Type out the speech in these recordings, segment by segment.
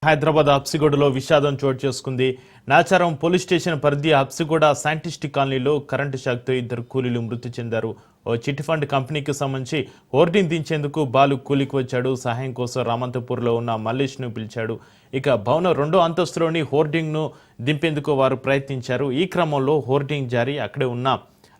హైదరాబాద్ హబ్సిగూడలో విషాదం చోటు చేసుకుంది. నాచారం పోలీస్ స్టేషన్ పరిధి హబ్సిగూడ సైంటిస్ట్ కాలనీలో కరెంటు షాక్తో ఇద్దరు కూలీలు మృతి చెందారు. ఓ చిట్ ఫండ్ కంపెనీకి సంబంధించి హోర్డింగ్ దించేందుకు బాలు కూలికి వచ్చాడు. సహాయం కోసం రామంతపూర్లో ఉన్న మల్లేష్ను పిలిచాడు. ఇక భవనం 2వ అంతస్తులోని హోర్డింగ్ను దింపేందుకు వారు ప్రయత్నించారు. ఈ క్రమంలో హోర్డింగ్ జారి అక్కడే ఉన్న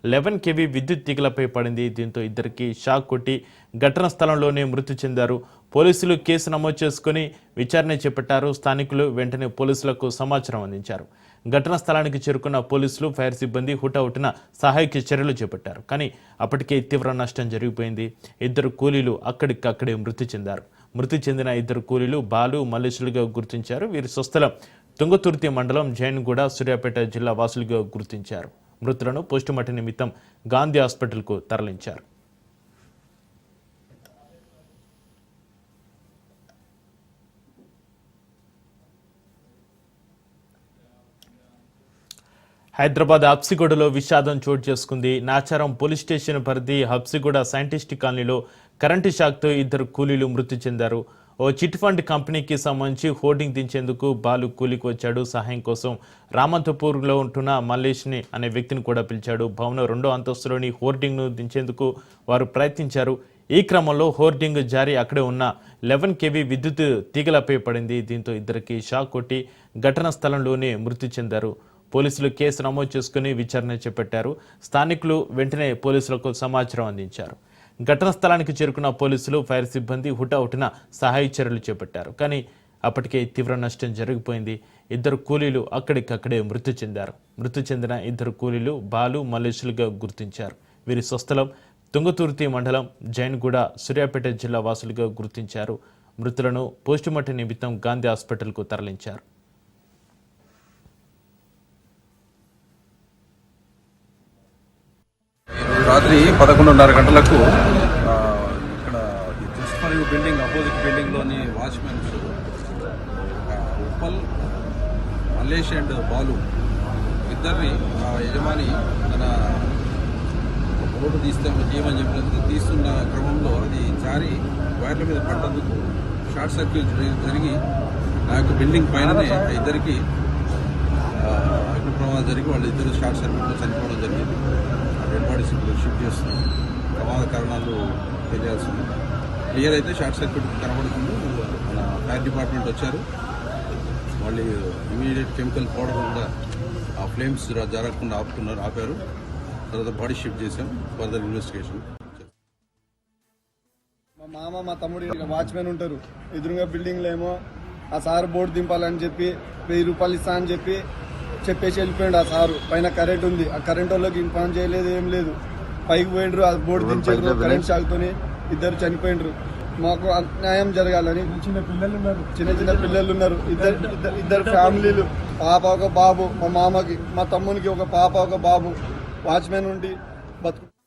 11 kV విద్యుత్ తీగలపై పడింది. దీంతో ఇద్దరికి షాక్ కొట్టి ఘటన స్థలంలోనే మృతి చెందారు. పోలీసులు కేసు నమోదు చేసుకుని విచారణ చేపట్టారు. స్థానికులు వెంటనే పోలీసులకు సమాచారం అందించారు. ఘటనా స్థలానికి చేరుకున్న పోలీసులు, ఫైర్ సిబ్బంది హుటాహుటిన సహాయక చర్యలు చేపట్టారు. కానీ అప్పటికే తీవ్ర నష్టం జరిగిపోయింది. ఇద్దరు కూలీలు అక్కడికక్కడే మృతి చెందారు. మృతి చెందిన ఇద్దరు కూలీలు బాలు, మల్లేశులుగా గుర్తించారు. వీరి స్వస్థలం తుంగతుర్తి మండలం జైన్గూడ, సూర్యాపేట జిల్లా వాసులుగా గుర్తించారు. మృతులను పోస్టుమార్టం నిమిత్తం గాంధీ హాస్పిటల్కు తరలించారు. హైదరాబాద్ హబ్సిగూడలో విషాదం చోటు చేసుకుంది. నాచారం పోలీస్ స్టేషన్ పరిధి హబ్సిగూడ సైంటిస్ట్ కాలనీలో కరెంటు షాక్తో ఇద్దరు కూలీలు మృతి చెందారు. ఓ చిట్ ఫండ్ కంపెనీకి సంబంధించి హోర్డింగ్ దించేందుకు బాలు కూలికి వచ్చాడు. సహాయం కోసం రామంతపూర్లో ఉంటున్న మల్లేష్ని అనే వ్యక్తిని కూడా పిలిచాడు. భవనం 2వ అంతస్తులోని హోర్డింగ్ను దించేందుకు వారు ప్రయత్నించారు. ఈ క్రమంలో హోర్డింగ్ జారి అక్కడే ఉన్న 11 kV విద్యుత్ తీగలపై పడింది. దీంతో ఇద్దరికి షాక్ కొట్టి ఘటనా స్థలంలోనే మృతి చెందారు. పోలీసులు కేసు నమోదు చేసుకుని విచారణ చేపట్టారు. స్థానికులు వెంటనే పోలీసులకు సమాచారం అందించారు. ఘటనా స్థలానికి చేరుకున్న పోలీసులు, ఫైర్ సిబ్బంది హుటాహుటిన సహాయ చర్యలు చేపట్టారు. కానీ అప్పటికే తీవ్ర నష్టం జరిగిపోయింది. ఇద్దరు కూలీలు అక్కడికక్కడే మృతి చెందారు. మృతి చెందిన ఇద్దరు కూలీలు బాలు, మల్లేశులుగా గుర్తించారు. వీరి స్వస్థలం తుంగతుర్తి మండలం జైన్గూడ, సూర్యాపేట జిల్లా వాసులుగా గుర్తించారు. మృతులను పోస్టుమార్టం నిమిత్తం గాంధీ హాస్పిటల్కు తరలించారు. రాత్రి 11:30 గంటలకు ఇక్కడ మరియు బిల్డింగ్ అపోజిట్ బిల్డింగ్లోని వాచ్మెన్స్ ఉప్పల్, మల్లేష్ అండ్ బాలు ఇద్దరిని యజమాని తన బోర్డు తీయమని చెప్పినందుకు తీస్తున్న క్రమంలో అది జారి వైర్ల మీద పడ్డందుకు షార్ట్ సర్క్యూట్ జరిగి ఆ యొక్క బిల్డింగ్ పైననే ఇద్దరికి అగ్ని ప్రమాదం జరిగి వాళ్ళు ఇద్దరు షార్ట్ సర్క్యూట్లో చనిపోవడం జరిగింది. డెడ్ బాడీస్ ఇప్పుడు షిఫ్ట్ చేస్తున్నాం. ప్రమాద కారణాలు తెలియాల్సింది. క్లియర్ అయితే షార్ట్ సర్క్యూట్ కనబడుతుంది. మన ఫైర్ డిపార్ట్మెంట్ వచ్చారు. వాళ్ళు ఇమీడియట్ కెమికల్ పౌడర్ కూడా ఆ ఫ్లేమ్స్ జరగకుండా ఆపారు. తర్వాత బాడీ షిఫ్ట్ చేసాం. Further investigation. మా మామ, మా తమ్ముడు వాచ్మెన్ ఉంటారు. ఎదురుగా బిల్డింగ్లో ఏమో ఆ సార్ బోర్డు దింపాలని చెప్పి 1000 రూపాయలు ఇస్తా అని చెప్పేసి వెళ్ళిపోయాడు. ఆ సారు పైన కరెంట్ ఉంది. ఆ కరెంట్ వాళ్ళకి ఇన్ఫార్మ్ చేయలేదు, ఏం లేదు. పైకి పోయిండ్రు, ఆ బోర్డు దించారు. కరెంట్ షాక్తోని ఇద్దరు చనిపోయిండ్రు. మాకు న్యాయం జరగాలని చిన్న పిల్లలు ఉన్నారు. ఇద్దరు ఫ్యామిలీలు, పాప ఒక బాబు. మా మామకి, మా తమ్మునికి ఒక పాప ఒక బాబు. వాచ్మెన్ ఉండి